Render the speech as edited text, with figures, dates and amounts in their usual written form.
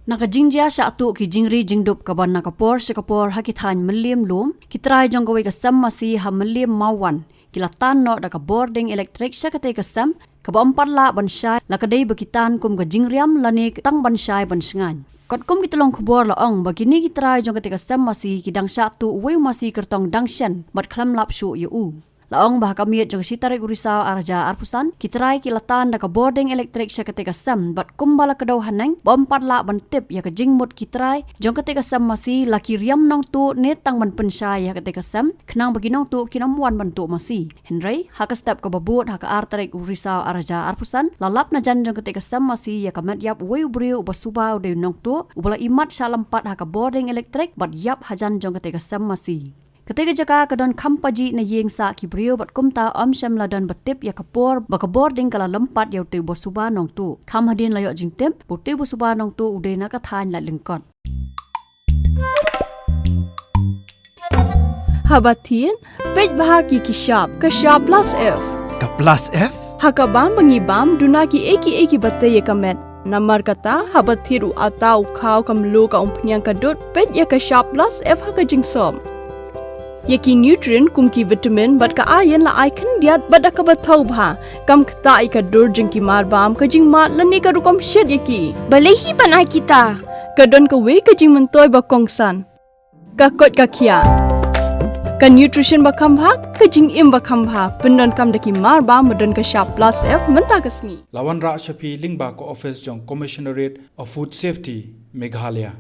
Nakajingja syatu ki jingri jingdup kaban nakapor sekapor hakithan Mylliem lum kitrai jong gawe kasam Masi ha Mylliem Mawwan kilatan no da ka boarding elektrik syakate kasam kabampat la bansai la kadai bekitan kum ka jingriam lani tang bansai bansengan kot kum kitolong khubor la ong bagini kitrai jong kate kasam Masi kidang syatu we Masi kertong dangshan bat khlam lap shu yu laong bah kami jong sitarik urisau arja arpusan kitrai kilatan da ka boarding elektrik syakate kasam bat kumbala kadau haneng bompat la bantip ya ka jingmut kitrai jong kate kasam Masi laki Riam Nongtuh ne tang ban pensai ya kate kasam khnang bagi Nongtuh kinamwan bantu Masi Henry hakastap ka babut haka artarik urisau arja arpusan lalap na jan jong kate kasam Masi ya kamat yap we ubriu uba Suba de Nongtuh ubala Imat sha Lympat haka boarding elektrik bat yap Hajan jong kate kasam Masi Ketika jaka kadon kampaji na yeng sa kibrio bat kumta syam ladan batip ya kapor baka boarding kala Lympat ya uti bo Suba Nongtuh kam hadin layo jingtip uti bo Suba Nongtuh ude na kathan la lengkot Habatin pej bahaki kishap kashap plus F Ka plus F? hakabam bangibam dunaki eki batte ye kamet Namar kata habathiru atau khau kamlu ka umpnyang kadut pej ya kashap plus F haka jingsom Yaki nutrient kumki vitamin bat ka ayan la icon diat bat ka bathau bha kam khta ka dur jingki mar bam ka jing mat lani ka rukom shed yaki Balehi banai kita. kadon ka we ka jing mentoy ba kongsan ka kot ka khia ka nutrition ba kham bha ka jing im ba kham bha pendon kam daki mar bam madon ka sharp plus F menta kasni Lawan Ra Shafi Lingba ko office jong Commissionerate of Food Safety Meghalaya